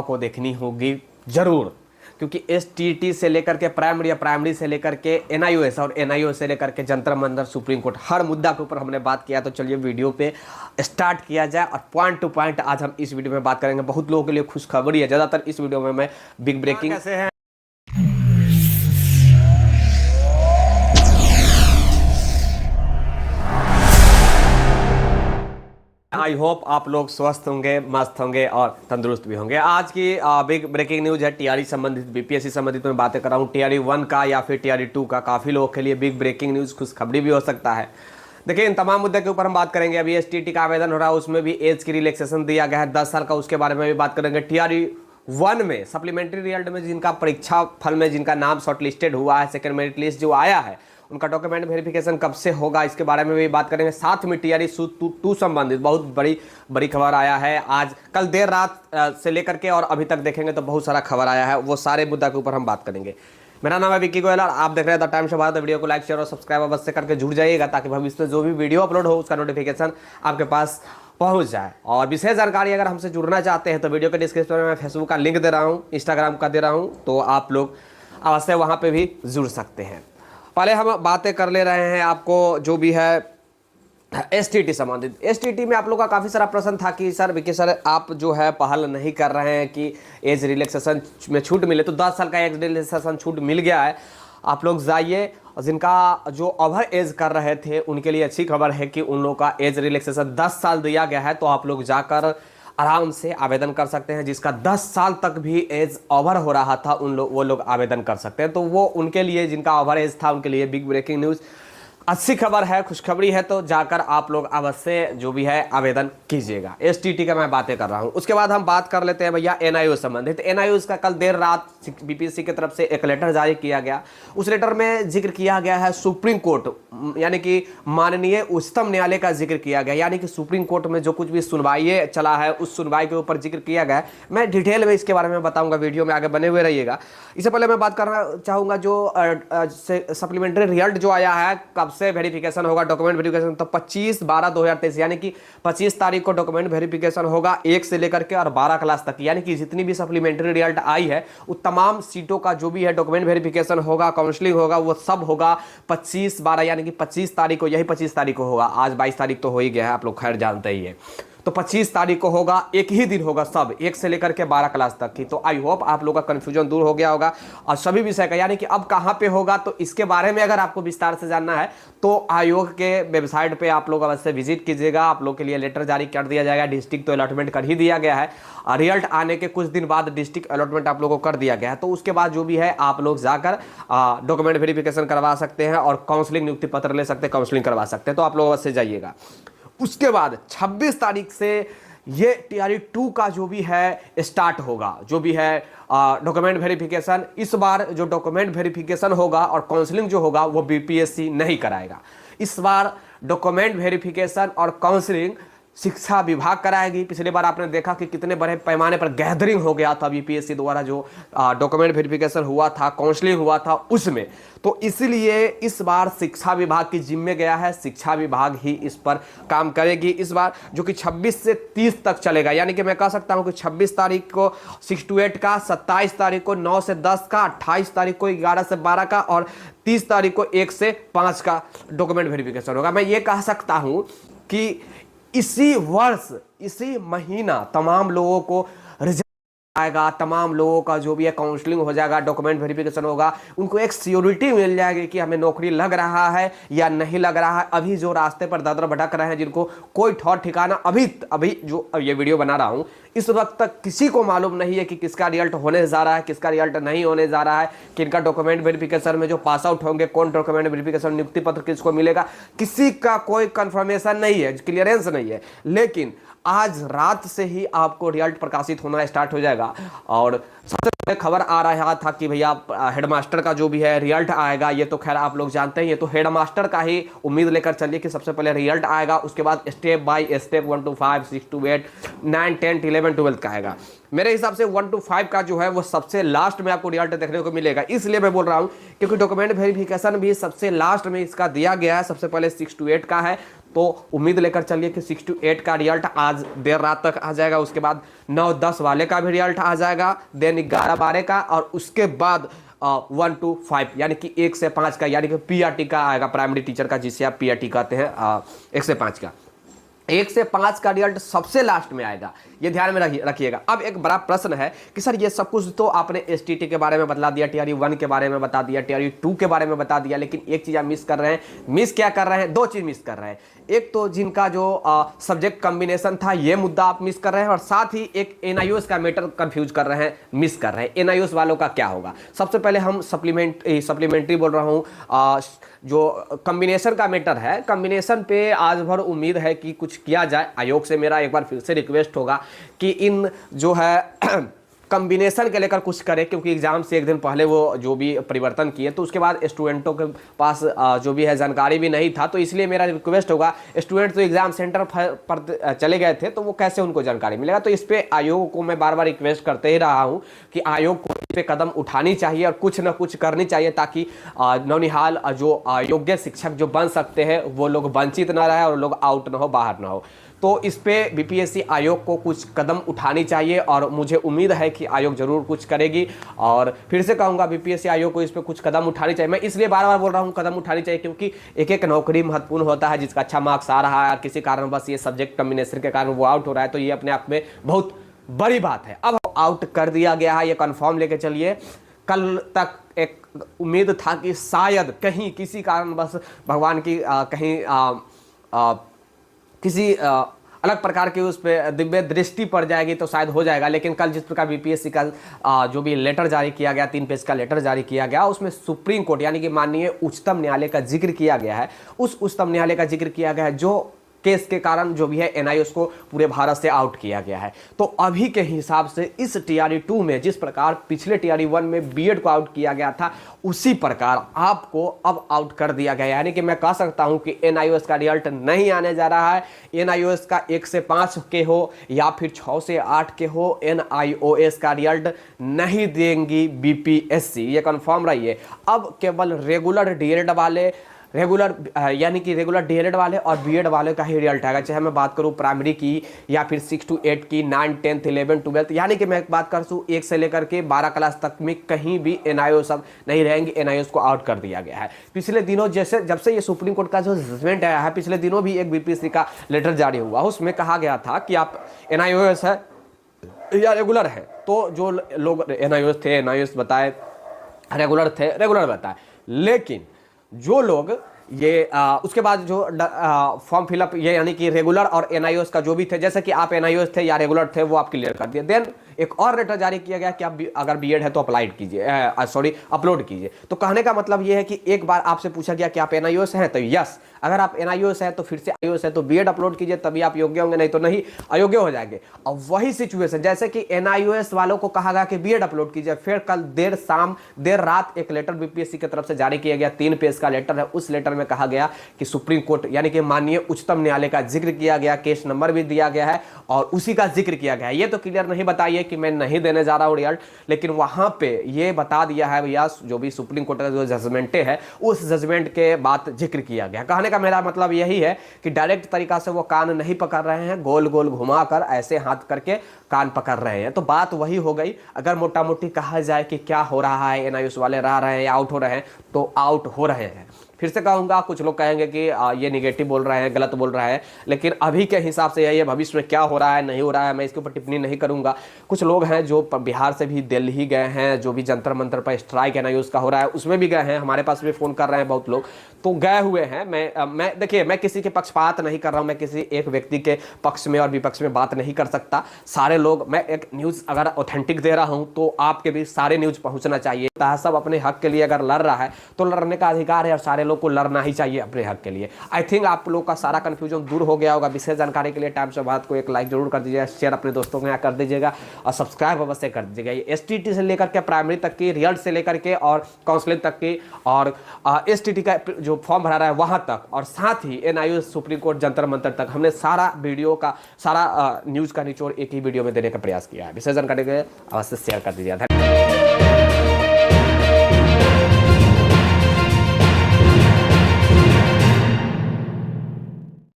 आपको देखनी होगी जरूर, क्योंकि एसटीटी से लेकर के प्राइमरी या प्राइमरी से लेकर के एनआईओएस और एनआईओ से लेकर के जंतर मंतर सुप्रीम कोर्ट हर मुद्दा के ऊपर हमने बात किया। तो चलिए वीडियो पे स्टार्ट किया जाए और पॉइंट टू पॉइंट आज हम इस वीडियो में बात करेंगे। बहुत लोगों के लिए खुशखबरी है, ज़्यादातर इस वीडियो में मैं बिग ब्रेकिंग कैसे है आई होप आप लोग स्वस्थ होंगे, मस्त होंगे और तंदुरुस्त भी होंगे। आज की बिग ब्रेकिंग न्यूज है टीआरई संबंधित, बीपीएससी संबंधित मैं बातें कर रहा हूँ टीआरई 1 का या फिर टीआरई 2 का। काफ़ी लोगों के लिए बिग ब्रेकिंग न्यूज़ खुशखबरी भी हो सकता है। देखिए इन तमाम मुद्दे के ऊपर हम बात करेंगे। अभी एसटीटी का आवेदन हो रहा है, उसमें भी एज की रिलैक्सेशन दिया गया है 10 साल का, उसके बारे में भी बात करेंगे। टीआरई 1 में सप्लीमेंट्री रिजल्ट में जिनका परीक्षा फल में जिनका नाम शॉर्टलिस्टेड हुआ है, सेकंड मेरिट लिस्ट जो आया है, उनका डॉक्यूमेंट वेरिफिकेशन कब से होगा इसके बारे में भी बात करेंगे। साथ में टीआरई 2 संबंधित बहुत बड़ी खबर आया है आज, कल देर रात से लेकर के और अभी तक देखेंगे तो बहुत सारा खबर आया है, वो सारे मुद्दा के ऊपर हम बात करेंगे। मेरा नाम है विक्की गोयल और आप देख रहे हैं the times of Bharat. Video को लाइक शेयर और सब्सक्राइब अवश्य करके जुड़ जाइएगा ताकि भविष्य में जो भी वीडियो अपलोड हो उसका नोटिफिकेशन आपके पास पहुंच जाए। और विशेष जानकारी अगर हमसे जुड़ना चाहते हैं तो वीडियो के डिस्क्रिप्शन में मैं फेसबुक का लिंक दे रहा हूँ, इंस्टाग्राम का दे रहा हूँ, तो आप लोग अवश्य वहाँ पर भी जुड़ सकते हैं। पहले हम बातें कर ले रहे हैं आपको जो भी है एसटीटी संबंधित। एसटीटी में आप लोग का काफ़ी सारा प्रश्न था कि सर विकी सर आप जो है पहल नहीं कर रहे हैं कि एज रिलैक्सेशन में छूट मिले, तो 10 साल का एज रिलैक्सेशन छूट मिल गया है। आप लोग जाइए, जिनका जो ओवर एज कर रहे थे उनके लिए अच्छी खबर है कि उन लोगों का एज रिलैक्सेशन 10 साल दिया गया है, तो आप लोग जाकर आराम से आवेदन कर सकते हैं। जिसका 10 साल तक भी एज ओवर हो रहा था वो लोग आवेदन कर सकते हैं। तो वो उनके लिए, जिनका ओवर एज था उनके लिए बिग ब्रेकिंग न्यूज़, अच्छी खबर है, खुशखबरी है। तो जाकर आप लोग अवश्य जो भी है आवेदन कीजिएगा। एसटीटी का मैं बातें कर रहा हूं। उसके बाद हम बात कर लेते हैं भैया एनआईओ संबंधित। एनआईओ का कल देर रात बीपीएससी की तरफ से एक लेटर जारी किया गया। उस लेटर में जिक्र किया गया है सुप्रीम कोर्ट यानी कि माननीय उच्चतम न्यायालय का जिक्र किया गया, यानी कि सुप्रीम कोर्ट में जो कुछ भी सुनवाई चला है उस सुनवाई के ऊपर जिक्र किया गया है। मैं डिटेल में इसके बारे में बताऊंगा, वीडियो में आगे बने हुए रहिएगा। इससे पहले मैं बात करना चाहूंगा जो सप्लीमेंट्री रिजल्ट जो आया है, कब से वेरिफिकेशन होगा डॉक्यूमेंट वेरिफिकेशन, तो 25/12/2023 यानी कि 25 तारीख को डॉक्यूमेंट वेरिफिकेशन होगा 1 से लेकर के और 12 क्लास तक, यानी कि जितनी भी सप्लीमेंट्री रिजल्ट आई है वो तमाम सीटों का जो भी है डॉक्यूमेंट वेरिफिकेशन होगा, काउंसलिंग होगा, वो सब होगा 25/12 यानी कि 25 तारीख को। यही 25 तारीख को होगा, आज 22 तारीख तो हो ही गया है, आप लोग खैर जानते ही है। तो 25 तारीख को होगा, एक ही दिन होगा सब, 1 से लेकर के 12 क्लास तक की। तो आई होप आप लोगों का कंफ्यूजन दूर हो गया होगा और सभी विषय का, यानी कि अब कहां पे होगा, तो इसके बारे में अगर आपको विस्तार से जानना है तो आयोग के वेबसाइट पे आप लोग अवश्य विजिट कीजिएगा। आप लोग के लिए लेटर जारी कर दिया जाएगा। डिस्ट्रिक्ट तो अलॉटमेंट कर ही दिया गया है, रिजल्ट आने के कुछ दिन बाद डिस्ट्रिक्ट अलॉटमेंट आप लोगों को कर दिया गया है। तो उसके बाद जो भी है आप लोग जाकर डॉक्यूमेंट वेरिफिकेशन करवा सकते हैं और काउंसलिंग नियुक्ति पत्र ले सकते हैं, काउंसलिंग करवा सकते हैं। तो आप लोग अवश्य जाइएगा। उसके बाद 26 तारीख से ये टीआरई 2 का जो भी है स्टार्ट होगा, जो भी है डॉक्यूमेंट वेरिफिकेशन। इस बार जो डॉक्यूमेंट वेरिफिकेशन होगा और काउंसलिंग जो होगा वो बीपीएससी नहीं कराएगा। इस बार डॉक्यूमेंट वेरिफिकेशन और काउंसलिंग शिक्षा विभाग कराएगी। पिछली बार आपने देखा कि कितने बड़े पैमाने पर गैदरिंग हो गया था बीपीएससी द्वारा, जो डॉक्यूमेंट वेरिफिकेशन हुआ था, काउंसलिंग हुआ था उसमें। तो इसलिए इस बार शिक्षा विभाग की जिम्मे गया है, शिक्षा विभाग ही इस पर काम करेगी इस बार, जो कि 26 से 30 तक चलेगा। यानी कि मैं कह सकता हूं कि 26 तारीख को 6 to 8 का, 27 तारीख को 9 से 10 का, 28 तारीख को 11 से 12 का और 30 तारीख को 1 से 5 का डॉक्यूमेंट वेरिफिकेशन होगा। मैं ये कह सकता हूं कि इसी वर्ष, इसी महीना तमाम लोगों को रिजल्ट आएगा, तमाम लोगों का जो भी है काउंसलिंग हो जाएगा, डॉक्यूमेंट वेरिफिकेशन होगा, उनको एक सियोरिटी मिल जाएगी कि हमें नौकरी लग रहा है या नहीं लग रहा है। अभी जो रास्ते पर दर दर भटक रहे हैं, जिनको कोई ठौर ठिकाना, अभी जो ये वीडियो बना रहा हूं इस वक्त तक किसी को मालूम नहीं है कि किसका रिजल्ट होने जा रहा है, किसका रिजल्ट नहीं होने जा रहा है, किनका डॉक्यूमेंट वेरिफिकेशन में जो पास आउट होंगे, कौन डॉक्यूमेंट वेरिफिकेशन नियुक्ति पत्र किसको मिलेगा, किसी का कोई कंफर्मेशन नहीं है, क्लियरेंस नहीं है। लेकिन आज रात से ही आपको रिजल्ट प्रकाशित होना स्टार्ट हो जाएगा। और सबसे पहले खबर आ रहा था कि भैया हेडमास्टर का जो भी है रिजल्ट आएगा। ये तो खैर आप लोग जानते हैं, ये तो हेडमास्टर का ही उम्मीद लेकर चलिए कि सबसे पहले रिजल्ट आएगा, उसके बाद step by step 1 to 5, 6 to 8, 9, 10, 11, 12 का आएगा। मेरे हिसाब से 1 to 5 का जो है वो सबसे लास्ट में आपको रिजल्ट देखने को मिलेगा। इसलिए मैं बोल रहा हूं क्योंकि डॉक्यूमेंट वेरिफिकेशन भी सबसे लास्ट में इसका दिया गया है, सबसे पहले 6 to 8 का है। तो उम्मीद लेकर चलिए कि 6 to 8 का रिजल्ट आज देर रात तक आ जाएगा, उसके बाद 9-10 वाले का भी रिजल्ट आ जाएगा, देन 11-12 का, और उसके बाद 1 to 5 यानी कि 1 से 5 का, यानी कि पीआरटी का आएगा, प्राइमरी टीचर का, जिसे आप पीआरटी कहते हैं, 1 से 5 का। 1 से 5 का रिजल्ट सबसे लास्ट में आएगा, ये ध्यान में रखिएगा। अब एक बड़ा प्रश्न है कि सर ये सब कुछ तो आपने एसटीटी के बारे में बता दिया, टीआरई 1 के बारे में बता दिया, टीआरई 2 के बारे में बता दिया, लेकिन एक चीज आप मिस कर रहे हैं। मिस क्या कर रहे हैं? 2 चीज मिस कर रहे हैं। एक तो जिनका जो सब्जेक्ट कॉम्बिनेशन था, ये मुद्दा आप मिस कर रहे हैं, और साथ ही एक एनआईओएस का मैटर कंफ्यूज कर रहे हैं, मिस कर रहे हैं। एनआईओएस वालों का क्या होगा? सबसे पहले हम सप्लीमेंट्री बोल रहा हूँ, जो कॉम्बिनेशन का मैटर है, कॉम्बिनेशन पे आज भर उम्मीद है कि कुछ किया जाए। आयोग से मेरा एक बार फिर से रिक्वेस्ट होगा कि इन जो है कॉम्बिनेशन के लेकर कुछ करें, क्योंकि एग्जाम से एक दिन पहले वो जो भी परिवर्तन किए, तो उसके बाद स्टूडेंटों के पास जो भी है जानकारी भी नहीं था। तो इसलिए मेरा रिक्वेस्ट होगा, स्टूडेंट तो एग्जाम सेंटर पर चले गए थे, तो वो कैसे उनको जानकारी मिलेगा? तो इस पे आयोग को मैं बार बार रिक्वेस्ट करते ही रहा हूँ कि आयोग को इस पे कदम उठानी चाहिए और कुछ ना कुछ करनी चाहिए, ताकि नौनिहाल जो योग्य शिक्षक जो बन सकते हैं वो लोग वंचित ना रहे और लोग आउट ना हो, बाहर ना हो। तो इस पे बीपीएससी आयोग को कुछ कदम उठानी चाहिए, और मुझे उम्मीद है कि आयोग जरूर कुछ करेगी। और फिर से कहूँगा, बीपीएससी आयोग को इस पे कुछ कदम उठानी चाहिए। मैं इसलिए बार बार बोल रहा हूँ कदम उठानी चाहिए, क्योंकि एक एक नौकरी महत्वपूर्ण होता है, जिसका अच्छा मार्क्स आ रहा है, किसी कारण बस ये सब्जेक्ट कॉम्बिनेशन के कारण वो आउट हो रहा है, तो ये अपने आप में बहुत बड़ी बात है। अब आउट कर दिया गया है, ये कन्फर्म लेके चलिए। कल तक एक उम्मीद था कि शायद कहीं किसी कारण बस भगवान की कहीं किसी अलग प्रकार की उस पर दिव्य दृष्टि पड़ जाएगी तो शायद हो जाएगा। लेकिन कल जिस प्रकार बीपीएससी का जो भी लेटर जारी किया गया, 3 पेज का लेटर जारी किया गया, उसमें सुप्रीम कोर्ट यानी कि माननीय उच्चतम न्यायालय का जिक्र किया गया है। उस उच्चतम न्यायालय का जिक्र किया गया है जो केस के कारण जो भी है एनआईओएस को पूरे भारत से आउट किया गया है। तो अभी के हिसाब से इस टीआरई 2 में जिस प्रकार पिछले टीआरई 1 में बीएड को आउट किया गया था, उसी प्रकार आपको अब आउट कर दिया गया है। यानी कि मैं कह सकता हूं कि एनआईओएस का रिजल्ट नहीं आने जा रहा है। एनआईओएस का 1 से 5 के हो या फिर 6 से 8 के हो, एनआईओएस का रिजल्ट नहीं देंगी बीपीएससी, ये कंफर्म रहिए। अब केवल रेगुलर डीएलएड वाले, यानी कि रेगुलर डीएलएड वाले और बीएड वाले का ही रिजल्ट आएगा, चाहे मैं बात करूं प्राइमरी की या फिर 6 to 8 की, 9, 10, 11, 12, यानी कि मैं बात कर दूं 1 से लेकर के 12 क्लास तक में कहीं भी एनआईओ सब नहीं रहेंगे। एनआईओ को आउट कर दिया गया है। पिछले दिनों जब से ये सुप्रीम कोर्ट का जो जजमेंट आया है, पिछले दिनों भी एक बीपीएससी का लेटर जारी हुआ, उसमें कहा गया था कि आप एनआईओएस है या रेगुलर है, तो जो लोग एनआईओएस थे, एनआईओएस बताए, रेगुलर थे, रेगुलर बताए। लेकिन जो लोग ये उसके बाद जो फॉर्म फिलअप, ये यानी कि रेगुलर और एनआईओएस का जो भी थे, जैसे कि आप एनआईओएस थे या रेगुलर थे, वो आप क्लियर कर दिए। देन एक और लेटर जारी किया गया कि आप अगर बीएड है तो अप्लाइड कीजिए, अपलोड कीजिए। तो कहने का मतलब ये है कि एक बार आपसे पूछा गया कि आप एनआईओएस हैं, तो यस, अगर आप एनआईओएस है तो फिर से आईओएस है तो बीएड अपलोड कीजिए, तभी आप योग्य होंगे, नहीं तो नहीं, अयोग्य हो जाएंगे। अब वही सिचुएशन, जैसे कि एनआईओएस वालों को कहा गया कि बीएड अपलोड कीजिए, फिर कल देर रात एक लेटर बीपीएससी की तरफ से जारी किया गया, 3 पेज का लेटर है। उस लेटर में कहा गया कि सुप्रीम कोर्ट यानी कि माननीय उच्चतम न्यायालय का जिक्र किया गया, केस नंबर भी दिया गया है और उसी का जिक्र किया गया है। ये तो क्लियर नहीं बताइए कि मैं नहीं देने जा रहा हूं रिजल्ट, लेकिन वहां पे ये बता दिया है भैया, जो भी सुप्रीम कोर्ट का जो जजमेंट है, उस जजमेंट के बाद जिक्र किया गया। कहने का मेरा मतलब यही है कि डायरेक्ट तरीका से वो कान नहीं पकड़ रहे हैं, गोल गोल घुमाकर ऐसे हाथ करके कान पकड़ रहे हैं। तो बात वही हो गई। अगर मोटा मोटी कहा जाए कि क्या हो रहा है, एनआईओएस वाले रह रहे हैं या आउट हो रहे हैं, तो आउट हो रहे हैं। फिर से कहूँगा, कुछ लोग कहेंगे कि ये निगेटिव बोल रहे हैं, गलत बोल रहा है, लेकिन अभी के हिसाब से यही है। भविष्य में क्या हो रहा है, नहीं हो रहा है, मैं इसके ऊपर टिप्पणी नहीं करूँगा। कुछ लोग हैं जो बिहार से भी दिल्ली गए हैं, जो भी जंतर मंतर पर स्ट्राइक एनआईओएस का हो रहा है उसमें भी गए हैं, हमारे पास भी फ़ोन कर रहे हैं बहुत लोग, तो गए हुए हैं। मैं देखिए, मैं किसी के पक्षपात नहीं कर रहा हूँ, मैं किसी एक व्यक्ति के पक्ष में और विपक्ष में बात नहीं कर सकता। सारे लोग, मैं एक न्यूज़ अगर ऑथेंटिक दे रहा हूँ तो आपके भी सारे न्यूज़ पहुँचना चाहिए। सब अपने हक के लिए अगर लड़ रहा है तो लड़ने का अधिकार है, और सारे लोग को लड़ना ही चाहिए अपने हक के लिए। आई थिंक आप लोग का सारा कन्फ्यूजन दूर हो गया होगा। विशेष जानकारी के लिए टाइम्स ऑफ भारत को एक लाइक जरूर कर दीजिएगा, शेयर अपने दोस्तों के यहाँ कर दीजिएगा और सब्सक्राइब अवश्य कर दीजिएगा। ये STT से लेकर के प्राइमरी तक की, रिजल्ट से लेकर के और काउंसलिंग तक की, और STT का जो फॉर्म भरा रहा है वहाँ तक, और साथ ही NIO supreme court Jantar Mantar तक हमने सारा वीडियो का, सारा न्यूज़ का निचोड़ एक ही वीडियो में देने का प्रयास किया है। विशेष जानकारी के लिए अवश्य शेयर कर दीजिएगा।